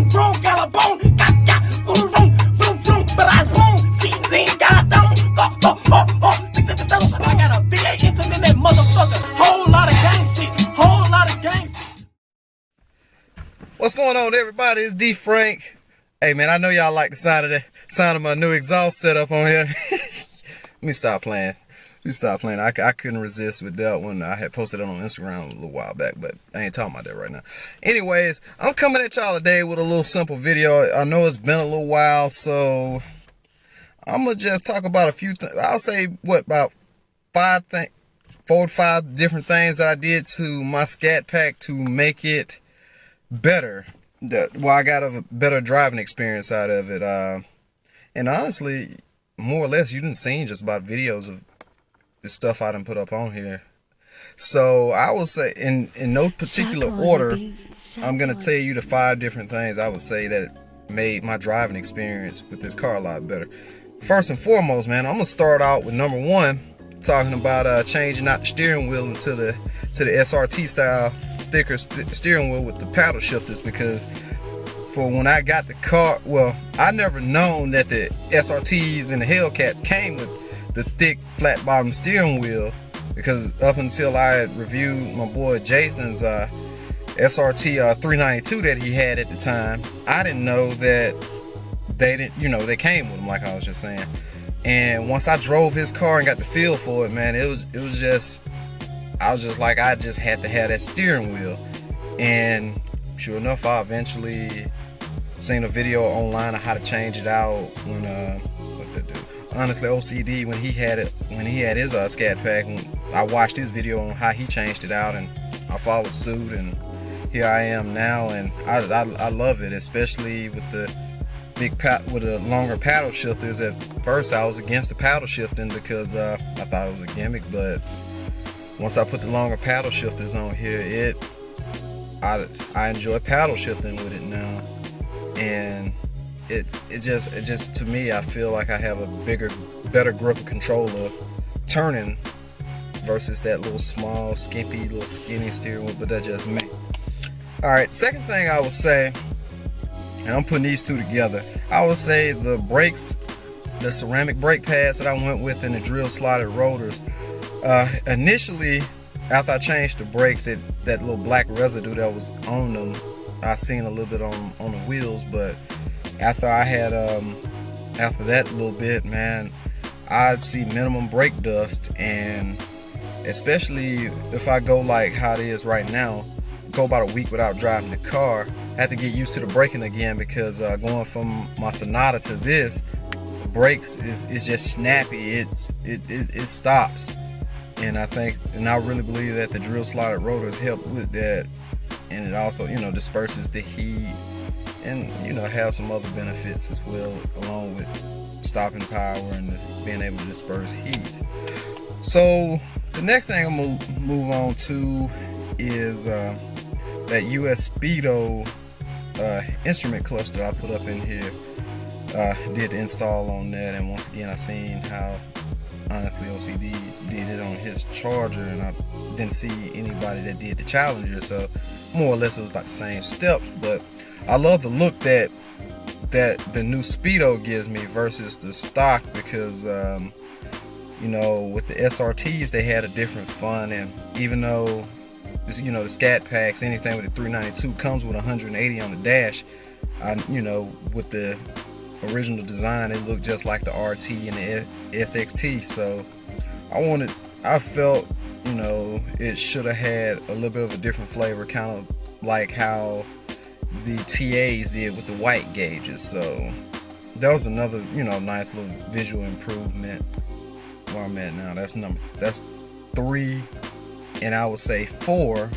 vroom, vroom, got a bone, got, vroom, vroom, vroom, vroom, but I vroom, zing, got a dome, I got a V8 engine in that motherfucker, whole lot of gang shit, whole lot of gang shit. What's going on, everybody? It's D Frank. Hey man, I know y'all like the sound of my new exhaust setup on here. Let me stop playing. I couldn't resist with that one. I had posted it on Instagram a little while back, but I ain't talking about that right now. Anyways, I'm coming at y'all today with a little simple video. I know it's been a little while, so I'm gonna just talk about a few things. I'll say about 4 or 5 different things that I did to my Scatpack to make it better. I got a better driving experience out of it. And honestly, more or less, you didn't see just about videos of the stuff I done put up on here. So I will say, in no particular order, I'm gonna tell you the 5 different things I would say that made my driving experience with this car a lot better. First and foremost, man, I'm gonna start out with number 1, talking about changing out the steering wheel into the SRT style thicker steering wheel with the paddle shifters, because for when I got the car, well, I never known that the SRTs and the Hellcats came with the thick flat bottom steering wheel, because up until I had reviewed my boy Jason's SRT 392 that he had at the time, I didn't know that they didn't, they came with them, like I was just saying. And once I drove his car and got the feel for it, man, it was just, I was just like, I just had to have that steering wheel. And sure enough, I eventually seen a video online of how to change it out. When what that do? Honestly, OCD, when he had his Scatpack, I watched his video on how he changed it out, and I followed suit, and here I am now, and I love it, especially with the with the longer paddle shifters. At first, I was against the paddle shifting because I thought it was a gimmick, but once I put the longer paddle shifters on here, I enjoy paddle shifting with it now, and it just to me, I feel like I have a better grip of control of turning versus that little small, skimpy, little skinny steering wheel. But that's just me. All right, second thing I would say, and I'm putting these two together, I would say the brakes, the ceramic brake pads that I went with, and the drill slotted rotors. Initially, after I changed the brakes, that little black residue that was on them, I seen a little bit on the wheels. But after I had after that little bit, man, I see minimum brake dust. And especially if I go like how it is right now, go about a week without driving the car, I have to get used to the braking again, because going from my Sonata to this, the brakes is just snappy. It stops. And I really believe that the drill slotted rotors help with that, and it also disperses the heat, and have some other benefits as well, along with stopping power and being able to disperse heat. So the next thing I'm gonna move on to is that US Speedo instrument cluster I put up in here. Did the install on that, and once again I seen how honestly OCD did it on his Charger, and I didn't see anybody that did the Challenger, so more or less it was about the same steps. But I love the look that the new Speedo gives me versus the stock, because with the SRTs they had a different fun, and even though the Scatpacks, anything with the 392 comes with 180 on the dash, with the original design, it looked just like the RT and the SXT. So I felt it should have had a little bit of a different flavor, kind of like how the TAs did with the white gauges. So that was another nice little visual improvement. Where I'm at now, that's 3. And I would say 4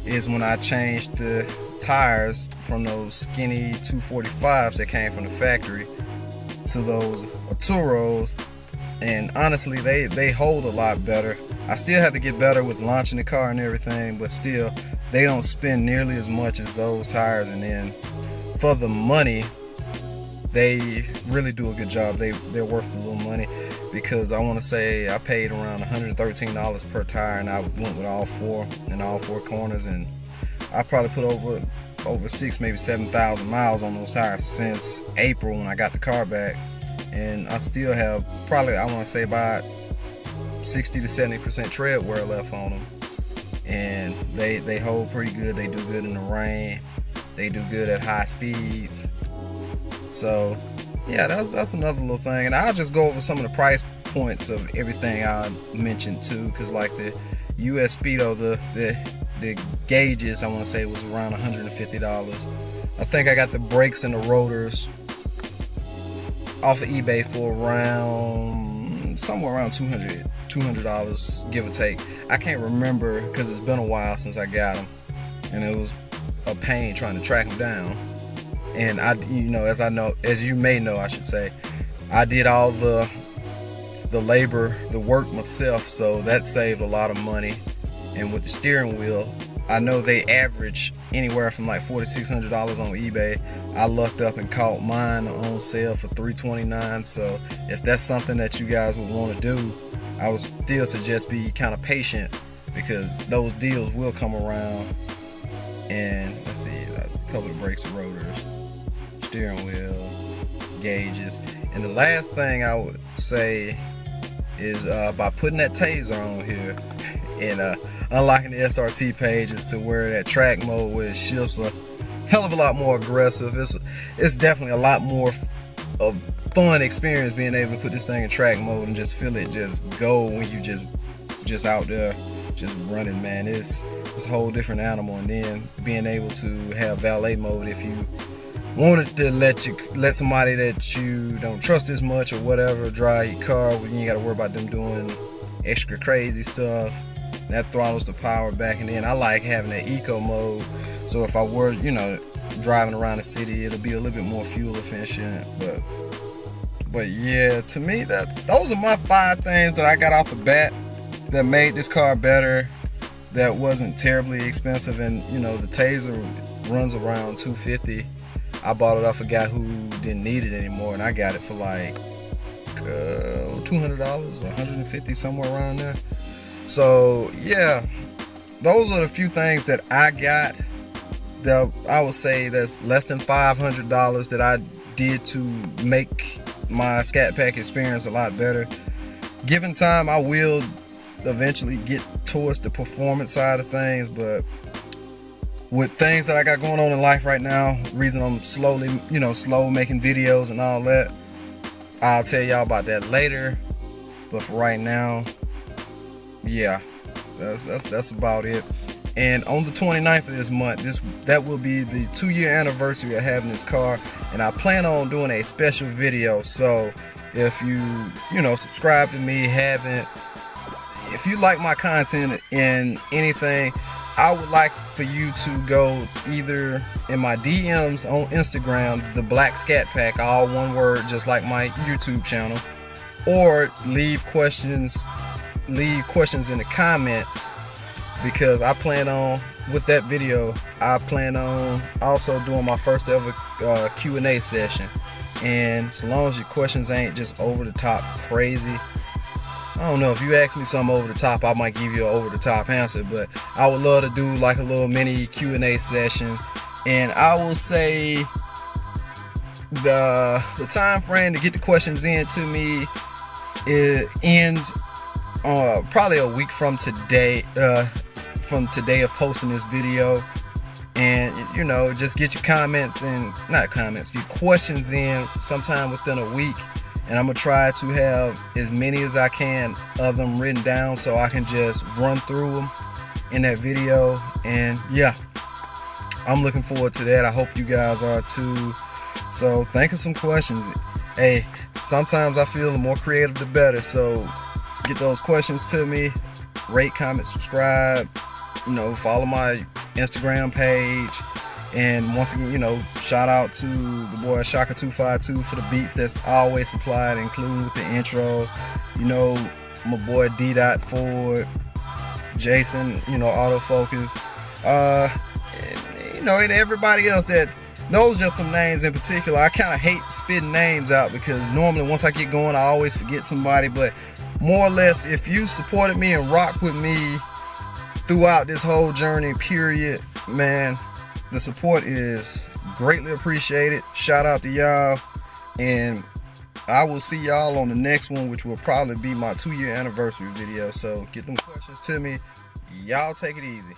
is when I changed the tires from those skinny 245s that came from the factory to those Arturos, and honestly they hold a lot better. I still have to get better with launching the car and everything, but still they don't spin nearly as much as those tires, and then for the money they really do a good job. They're worth a little money, because I want to say I paid around $113 per tire, and I went with all 4 in all 4 corners, and I probably put over over 6, maybe 7,000 miles on those tires since April when I got the car back, and I still have probably, I want to say, about 60 to 70% tread wear left on them, and they hold pretty good. They do good in the rain. They do good at high speeds. So yeah, that's another little thing. And I'll just go over some of the price points of everything I mentioned too, because like the US Speedo, the gauges, I want to say, was around $150. I think I got the brakes and the rotors off of eBay for around somewhere around $200, give or take. I can't remember because it's been a while since I got them, and it was a pain trying to track them down. And as you may know, I should say, I did all the labor, the work myself, so that saved a lot of money. And with the steering wheel, I know they average anywhere from like $400 to $600 on eBay. I lucked up and caught mine on sale for $329. So if that's something that you guys would want to do, I would still suggest be kind of patient, because those deals will come around. And let's see, I covered the brakes and rotors, steering wheel, gauges. And the last thing I would say is by putting that Taser on here and unlocking the SRT pages to where that track mode, where it shifts a hell of a lot more aggressive. It's definitely a lot more of fun experience being able to put this thing in track mode and just feel it just go when you just out there just running, man. It's a whole different animal. And then being able to have valet mode if you wanted to let somebody that you don't trust as much or whatever drive your car, you ain't got to worry about them doing extra crazy stuff. That throttles the power back. And then I like having that eco mode, so if I were driving around the city, it'll be a little bit more fuel efficient. But yeah, to me, those are my 5 things that I got off the bat that made this car better, that wasn't terribly expensive. And the Taser runs around $250. I bought it off a guy who didn't need it anymore, and I got it for like $200, $150, somewhere around there. So yeah, those are the few things that I got that I would say that's less than $500 that I did to make my Scatpack experience a lot better. Given time, I will eventually get towards the performance side of things, but with things that I got going on in life right now, reason I'm slow making videos and all that, I'll tell y'all about that later. But for right now, yeah, that's about it. And on the 29th of this month, that will be the 2-year anniversary of having this car, and I plan on doing a special video. So if you subscribe to me, if you like my content in anything, I would like for you to go either in my DMs on Instagram, the Black Scatpack, all one word, just like my YouTube channel, or leave questions in the comments, because I plan on, with that video, I plan on also doing my first ever Q&A session. And so long as your questions ain't just over the top crazy, I don't know, if you ask me something over the top, I might give you an over the top answer, but I would love to do like a little mini Q&A session. And I will say the time frame to get the questions in to me, it ends probably a week from today of posting this video. And just get your your questions in sometime within a week. And I'm gonna try to have as many as I can of them written down, so I can just run through them in that video. And yeah, I'm looking forward to that. I hope you guys are too. So think of some questions. Hey, sometimes I feel the more creative the better. So get those questions to me. Rate, comment, subscribe. Follow my Instagram page. And once again, shout out to the boy Shaka252 for the beats that's always supplied, including with the intro. My boy D. Ford, Jason, autofocus. And everybody else that knows, just some names in particular. I kind of hate spitting names out, because normally once I get going, I always forget somebody. But more or less, if you supported me and rocked with me throughout this whole journey period, man, The support is greatly appreciated. Shout out to y'all, and I will see y'all on the next one, which will probably be my 2-year anniversary video. So get them questions to me. Y'all take it easy.